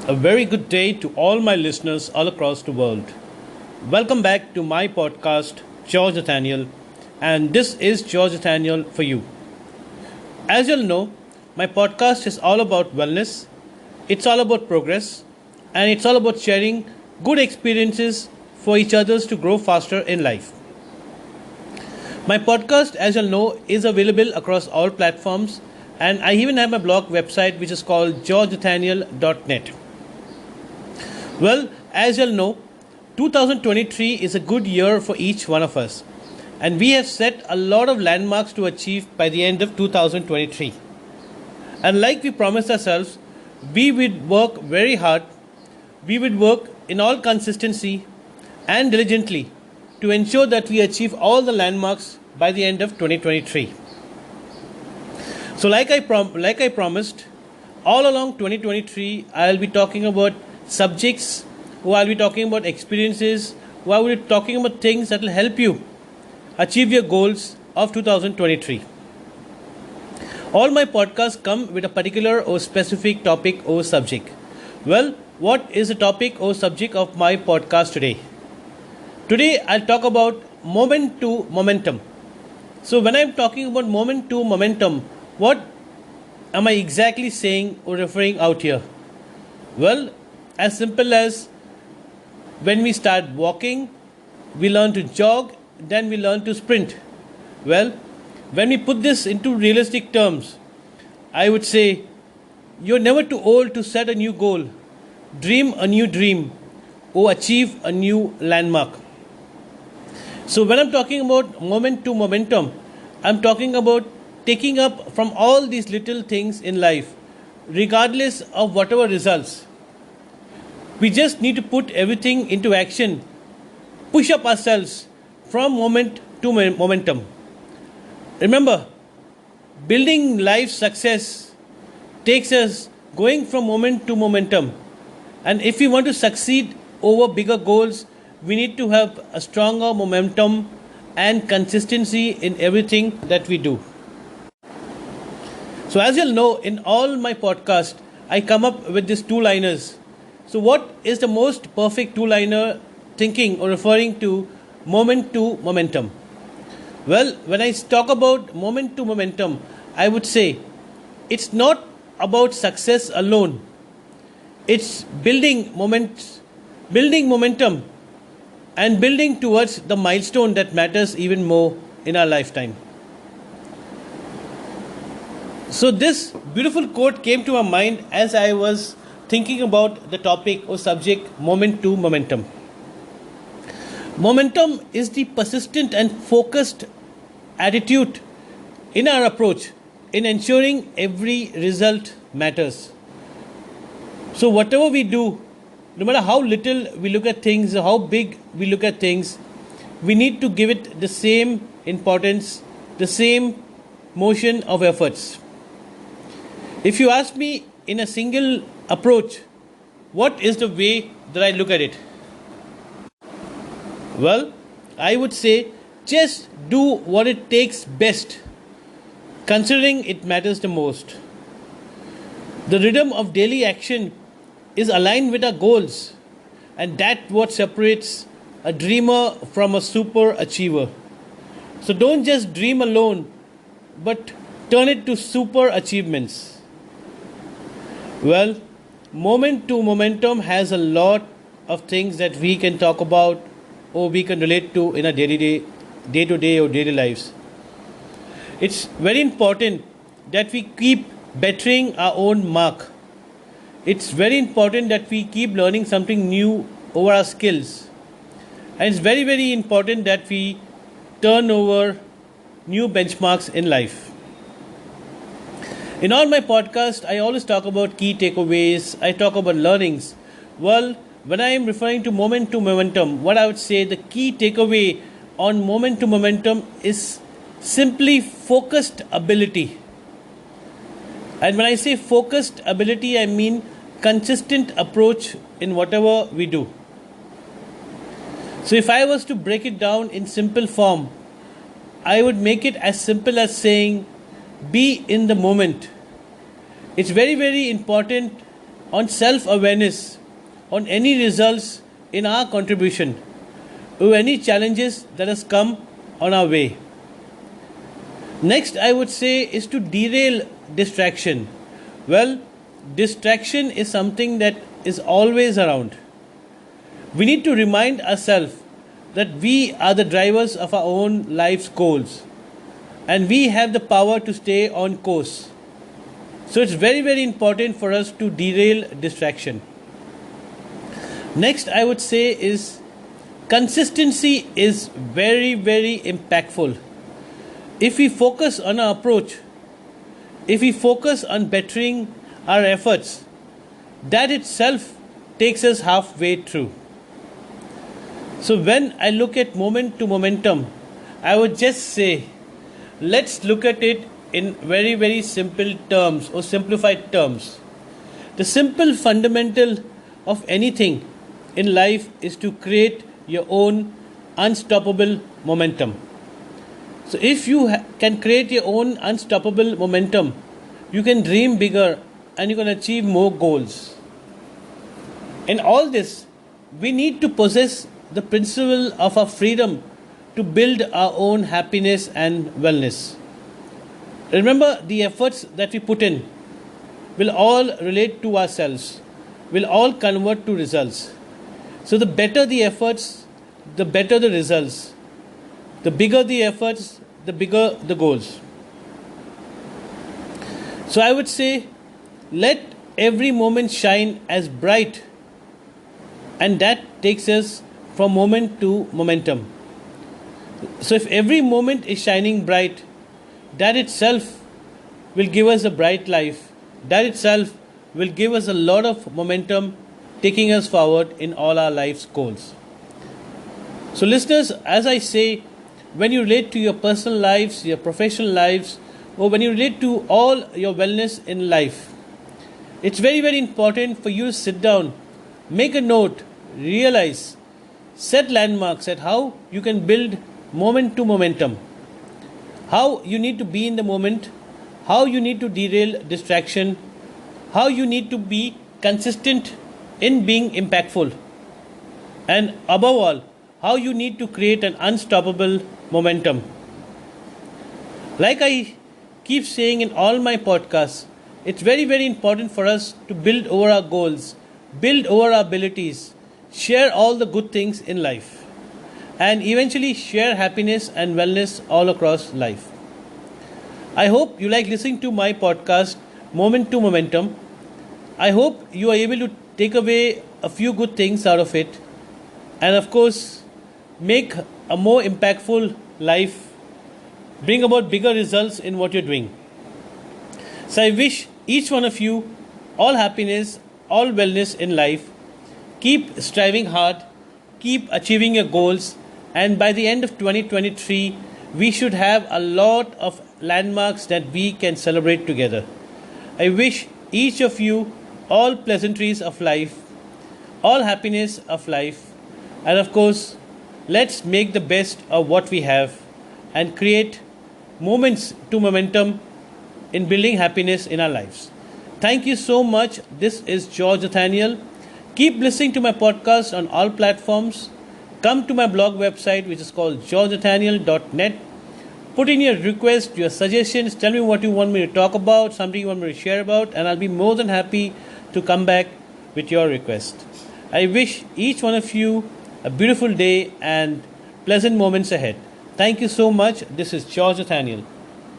A very good day to all my listeners all across the world. Welcome back to my podcast, George Nathaniel, and this is George Nathaniel for you. As you'll know, my podcast is all about wellness, it's all about progress, and it's all about sharing good experiences for each others to grow faster in life. My podcast, as you'll know, is available across all platforms, and I even have my blog website which is called georgenathaniel.net. Well, as you'll know, 2023 is a good year for each one of us, and we have set a lot of landmarks to achieve by the end of 2023. And like we promised ourselves, we would work very hard, we would work in all consistency and diligently to ensure that we achieve all the landmarks by the end of 2023. So, like I promised, all along 2023, I'll be talking about subjects, who I'll be talking about experiences, who I will be talking about things that will help you achieve your goals of 2023. All my podcasts come with a particular or specific topic or subject. Well, what is the topic or subject of my podcast today? Today I'll talk about moment to momentum. So when I'm talking about moment to momentum, what am I exactly saying or referring out here? Well, as simple as when we start walking, we learn to jog, then we learn to sprint. Well, when we put this into realistic terms, I would say you're never too old to set a new goal, dream a new dream, or achieve a new landmark. So when I'm talking about moment to momentum, I'm talking about taking up from all these little things in life, regardless of whatever results. We just need to put everything into action, push up ourselves from moment to momentum. Remember, building life success takes us going from moment to momentum. And if we want to succeed over bigger goals, we need to have a stronger momentum and consistency in everything that we do. So, as you'll know, in all my podcasts, I come up with these two liners. So, what is the most perfect two liner thinking or referring to moment to momentum? Well, when I talk about moment to momentum, I would say it's not about success alone, it's building momentum, and building towards the milestone that matters even more in our lifetime. So, this beautiful quote came to my mind as I was thinking about the topic or subject moment to momentum. Momentum is the persistent and focused attitude in our approach in ensuring every result matters. So, whatever we do, no matter how little we look at things or how big we look at things, we need to give it the same importance, the same motion of efforts. If you ask me in a single approach, what is the way that I look at it? Well, I would say just do what it takes best, considering it matters the most. The rhythm of daily action is aligned with our goals, and that's what separates a dreamer from a super achiever. So don't just dream alone, but turn it to super achievements. Well, moment to momentum has a lot of things that we can talk about or we can relate to in our day to day or daily lives. It's very important that we keep bettering our own mark. It's very important that we keep learning something new over our skills. And it's very, very important that we turn over new benchmarks in life. In all my podcasts, I always talk about key takeaways, I talk about learnings. Well, when I am referring to moment to momentum, what I would say the key takeaway on moment to momentum is simply focused ability. And when I say focused ability, I mean consistent approach in whatever we do. So if I was to break it down in simple form, I would make it as simple as saying be in the moment. It's very, very important on self awareness, on any results in our contribution, or any challenges that has come on our way. Next, I would say is to derail distraction. Well, distraction is something that is always around. We need to remind ourselves that we are the drivers of our own life's goals and we have the power to stay on course. So it's very, very important for us to derail distraction. Next, I would say is consistency is very, very impactful. If we focus on our approach, if we focus on bettering our efforts, that itself takes us halfway through. So when I look at moment to momentum, I would just say, let's look at it in very, very simple terms or simplified terms. The simple fundamental of anything in life is to create your own unstoppable momentum. So if you can create your own unstoppable momentum, you can dream bigger and you can achieve more goals. In all this, we need to possess the principle of our freedom to build our own happiness and wellness. Remember, the efforts that we put in will all relate to ourselves, will all convert to results. So the better the efforts, the better the results. The bigger the efforts, the bigger the goals. So I would say, let every moment shine as bright, and that takes us from moment to momentum. So if every moment is shining bright, that itself will give us a bright life. That itself will give us a lot of momentum, taking us forward in all our life's goals. So listeners, as I say, when you relate to your personal lives, your professional lives, or when you relate to all your wellness in life, it's very, very important for you to sit down, make a note, realize, set landmarks at how you can build moment to momentum, how you need to be in the moment, how you need to derail distraction, how you need to be consistent in being impactful, and above all, how you need to create an unstoppable momentum. Like I keep saying in all my podcasts, it's very, very important for us to build over our goals, build over our abilities, share all the good things in life, and eventually share happiness and wellness all across life. I hope you like listening to my podcast, Moment to Momentum. I hope you are able to take away a few good things out of it, and of course, make a more impactful life, bring about bigger results in what you're doing. So I wish each one of you all happiness, all wellness in life. Keep striving hard, keep achieving your goals, and by the end of 2023, we should have a lot of landmarks that we can celebrate together. I wish each of you all pleasantries of life, all happiness of life, and of course, let's make the best of what we have and create moments to momentum in building happiness in our lives. Thank you so much. This is George Nathaniel. Keep listening to my podcast on all platforms. Come to my blog website, which is called georgenathaniel.net. Put in your requests, your suggestions. Tell me what you want me to talk about, something you want me to share about, and I'll be more than happy to come back with your request. I wish each one of you a beautiful day and pleasant moments ahead. Thank you so much. This is George Nathaniel.